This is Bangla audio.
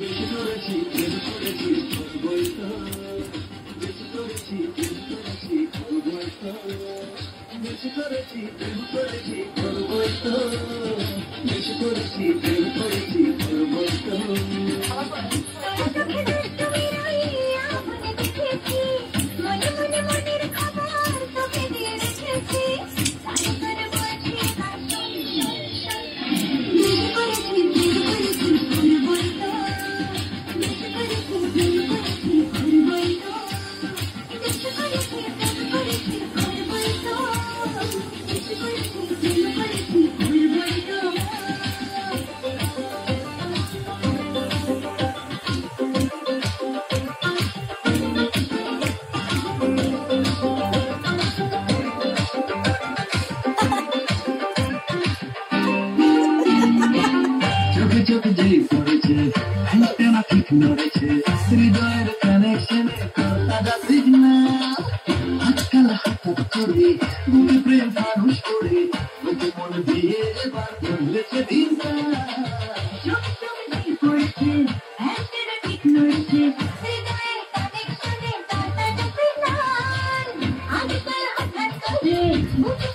বেশি করেছি প্রেম করেছি করবই তো, বেশি করেছি প্রেম করেছি করবই তো, বেশি করেছি প্রেম করেছি করবই তো, বেশি করেছি প্রেম করেছি করবই তো। চোখে চোখে যেই পড়েছে না ঠিক নড়েছে, হৃদয়ের কানেকশনে তাজা সিগন্যাল। আজকাল হঠাৎ করে বুকে প্রেম মানুষ করে, ওকে মন দিয়ে এবার বদলেছে দিনটা। চোখে চোখে যেই পড়েছে না ঠিক নড়েছে, হৃদয়ের কানেকশনে তাজা সিগন্যাল। আজকাল হঠাৎ করে বুকে